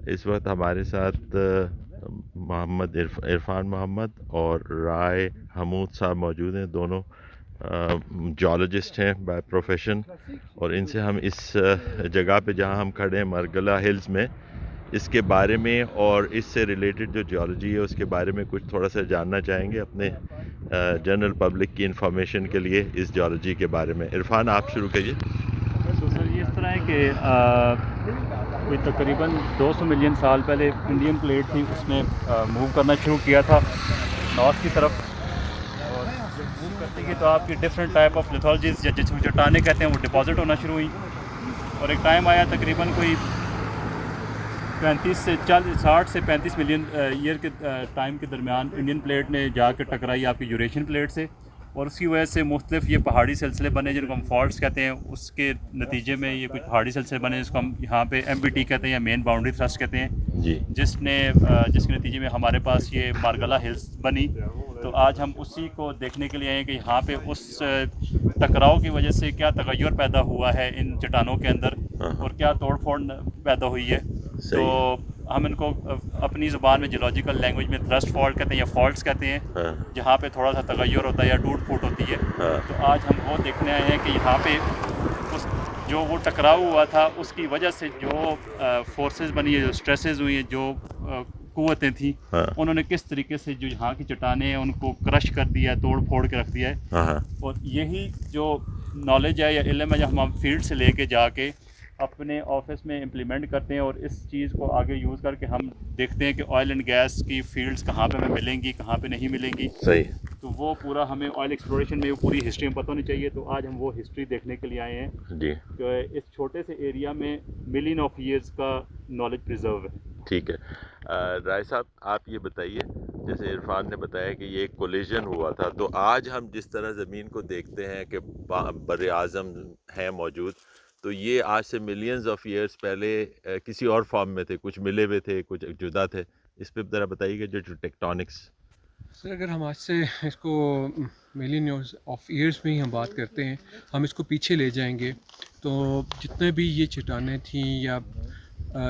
اس وقت ہمارے ساتھ محمد عرفان محمد اور رائے حمود صاحب موجود ہیں، دونوں جیولوجسٹ ہیں بائی پروفیشن، اور ان سے ہم اس جگہ پہ جہاں ہم کھڑے ہیں مرگلا ہلز میں، اس کے بارے میں اور اس سے ریلیٹڈ جو جیولوجی ہے اس کے بارے میں کچھ تھوڑا سا جاننا چاہیں گے اپنے جنرل پبلک کی انفارمیشن کے لیے اس جیولوجی کے بارے میں۔ عرفان آپ شروع کیجیے۔ تو سر یہ اس طرح ہے کہ کوئی تقریباً 200 ملین سال پہلے انڈین پلیٹ تھی، اس نے موو کرنا شروع کیا تھا نارتھ کی طرف، اور جب موو کرتی گئی تو آپ کی ڈفرینٹ ٹائپ آف لیتھولوجیز یا جس کو چٹانیں کہتے ہیں وہ ڈپازٹ ہونا شروع ہوئی، اور ایک ٹائم آیا تقریباً کوئی 60 سے 35 ملین ایئر کے ٹائم کے درمیان انڈین پلیٹ نے جا کے ٹکرائی آپ کی یوریشین پلیٹ سے، اور اس کی وجہ سے مختلف یہ پہاڑی سلسلے بنے جن کو ہم فالٹس کہتے ہیں، اس کے نتیجے میں یہ کچھ پہاڑی سلسلے بنے جس کو ہم یہاں پہ ایم بی ٹی کہتے ہیں یا مین باؤنڈری تھرسٹ کہتے ہیں، جی جس کے نتیجے میں ہمارے پاس یہ مارگلا ہلز بنی۔ تو آج ہم اسی کو دیکھنے کے لیے آئے ہیں کہ یہاں پہ اس ٹکراؤ کی وجہ سے کیا تغیر پیدا ہوا ہے ان چٹانوں کے اندر، اور کیا توڑ پھوڑ پیدا ہوئی ہے۔ تو صحیح ہے۔ ہم ان کو اپنی زبان میں جیولوجیکل لینگویج میں تھرسٹ فالٹ کہتے ہیں یا فالٹس کہتے ہیں، ہاں جہاں پہ تھوڑا سا تغیر ہوتا ہے یا ٹوٹ پھوٹ ہوتی ہے۔ ہاں تو آج ہم وہ دیکھنے آئے ہیں کہ یہاں پہ اس جو وہ ٹکراؤ ہوا تھا اس کی وجہ سے جو فورسز بنی ہے، جو اسٹریسز ہوئی ہیں، جو قوتیں تھیں، ہاں انہوں نے کس طریقے سے جو یہاں کی چٹانیں ہیں ان کو کرش کر دیا ہے، توڑ پھوڑ کے رکھ دیا ہے۔ ہاں ہاں اور یہی جو نالج ہے یا علم ہے جو ہم فیلڈ سے لے کے جا کے اپنے آفس میں امپلیمنٹ کرتے ہیں، اور اس چیز کو آگے یوز کر کے ہم دیکھتے ہیں کہ آئل اینڈ گیس کی فیلڈز کہاں پہ ہمیں ملیں گی، کہاں پہ نہیں ملیں گی۔ صحیح تو وہ پورا ہمیں آئل ایکسپلوریشن میں وہ پوری ہسٹری میں پتہ ہونی چاہیے۔ تو آج ہم وہ ہسٹری دیکھنے کے لیے آئے ہیں جی کہ اس چھوٹے سے ایریا میں ملین آف ایئرس کا نالج پریزرو ہے۔ ٹھیک ہے۔ رائے صاحب آپ یہ بتائیے، جیسے عرفان نے بتایا کہ یہ ایک کولیجن ہوا تھا، تو آج ہم جس طرح زمین کو دیکھتے ہیں کہ بر اعظم ہیں موجود، تو یہ آج سے ملینز آف ایئرس پہلے کسی اور فارم میں تھے، کچھ ملے ہوئے تھے، کچھ جدا تھے۔ اس پہ ذرا بتائیے کہ جو ٹیکٹونکس۔ سر اگر ہم آج سے اس کو ملین آف ایئرس میں ہی ہم بات کرتے ہیں، ہم اس کو پیچھے لے جائیں گے تو جتنے بھی یہ چٹانیں تھیں یا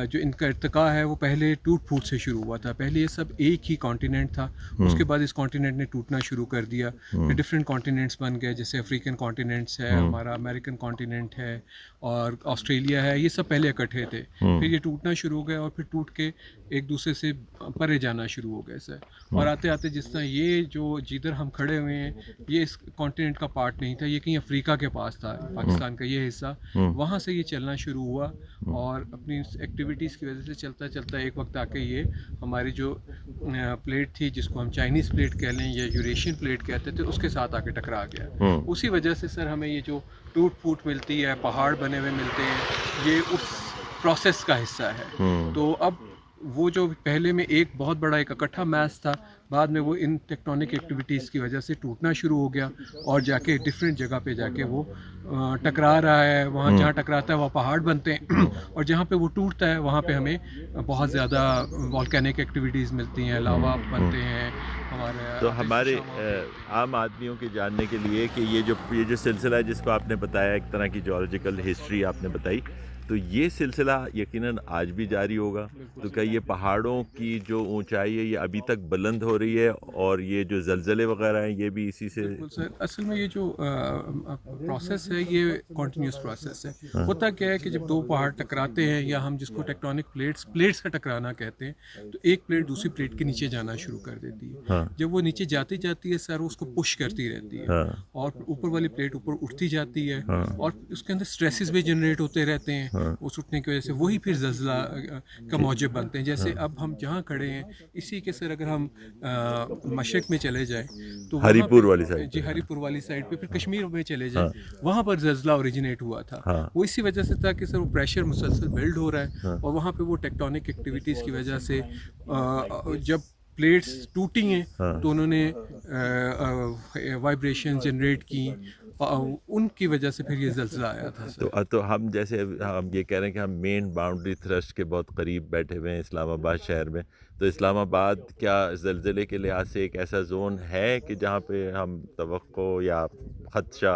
جو ان کا ارتقاء ہے وہ پہلے ٹوٹ پھوٹ سے شروع ہوا تھا۔ پہلے یہ سب ایک ہی کانٹیننٹ تھا، اس کے بعد اس کانٹیننٹ نے ٹوٹنا شروع کر دیا، پھر ڈفرینٹ کانٹیننٹس بن گئے، جیسے افریقن کانٹیننٹس ہے، ہمارا امریکن کانٹیننٹ ہے اور آسٹریلیا ہے، یہ سب پہلے اکٹھے تھے، پھر یہ ٹوٹنا شروع ہو گئے اور پھر ٹوٹ کے ایک دوسرے سے پرے جانا شروع ہو گئے سر۔ اور آتے آتے جس طرح یہ جو جدھر ہم کھڑے ہوئے ہیں یہ اس کانٹیننٹ کا پارٹ نہیں تھا، یہ کہیں افریقہ کے پاس تھا، پاکستان کا یہ حصہ، وہاں سے یہ چلنا شروع ہوا اور اپنی ایکٹیویٹیز کی وجہ سے چلتا چلتا ایک وقت آ کے یہ ہماری جو پلیٹ تھی جس کو ہم چائنیز پلیٹ کہہ لیں یا یوریشین پلیٹ کہتے تھے اس کے ساتھ آ کے ٹکرا گیا۔ اسی وجہ سے سر ہمیں یہ جو ٹوٹ پھوٹ ملتی ہے، پہاڑ بنے ہوئے ملتے ہیں، یہ اس پروسیس کا حصہ ہے۔ تو اب وہ جو پہلے میں ایک بہت بڑا ایک اکٹھا میس تھا، بعد میں وہ ان ٹیکٹونک ایکٹیویٹیز کی وجہ سے ٹوٹنا شروع ہو گیا اور جا کے ڈفرینٹ جگہ پہ جا کے وہ ٹکرا رہا ہے، وہاں جہاں ٹکراتا ہے وہ پہاڑ بنتے ہیں اور جہاں پہ وہ ٹوٹتا ہے وہاں پہ ہمیں بہت زیادہ والکینک ایکٹیویٹیز ملتی ہیں، لاوا بنتے ہیں ہمارے۔ تو ہمارے عام آدمیوں کے جاننے کے لیے کہ یہ جو سلسلہ ہے جس کو آپ نے بتایا، ایک طرح کی جیولوجیکل ہسٹری آپ نے بتائی، تو یہ سلسلہ یقیناً آج بھی جاری ہوگا۔ تو کیا یہ پہاڑوں کی جو اونچائی ہے یہ ابھی تک بلند ہو رہی ہے، اور یہ جو زلزلے وغیرہ ہیں یہ بھی اسی سے؟ بالکل سر، اصل میں یہ جو پروسیس ہے یہ کنٹینیوس پروسیس ہے۔ ہوتا کیا ہے کہ جب دو پہاڑ ٹکراتے ہیں یا ہم جس کو ٹیکٹونک پلیٹس کا ٹکرانا کہتے ہیں، تو ایک پلیٹ دوسری پلیٹ کے نیچے جانا شروع کر دیتی ہے۔ جب وہ نیچے جاتی جاتی ہے سر اس کو پش کرتی رہتی ہے اور اوپر والی پلیٹ اوپر اٹھتی جاتی ہے اور اس کے اندر اسٹریسز بھی جنریٹ ہوتے رہتے ہیں، اس اٹھنے کی وجہ سے وہی پھر زلزلہ کا موجب بنتے ہیں۔ جیسے اب ہم جہاں کھڑے ہیں اسی کے سر اگر ہم مشرق میں چلے جائیں تو ہری وہاں پور والی سائڈ جی ہری پور والی سائڈ پہ، پھر کشمیر میں چلے جائیں وہاں پر زلزلہ اوریجنیٹ ہوا تھا، وہ اسی وجہ سے تھا کہ سر وہ پریشر مسلسل بلڈ ہو رہا ہے اور وہاں پہ وہ ٹیکٹونک ایکٹیویٹیز کی وجہ سے جب پلیٹس ٹوٹی ہیں تو انہوں نے وائبریشن جنریٹ کی، ان کی وجہ سے پھر یہ زلزلہ آیا تھا۔ تو ہم جیسے ہم یہ کہہ رہے ہیں کہ ہم مین باؤنڈری تھرسٹ کے بہت قریب بیٹھے ہوئے ہیں اسلام آباد شہر میں، تو اسلام آباد کیا زلزلے کے لحاظ سے ایک ایسا زون ہے کہ جہاں پہ ہم توقع یا خدشہ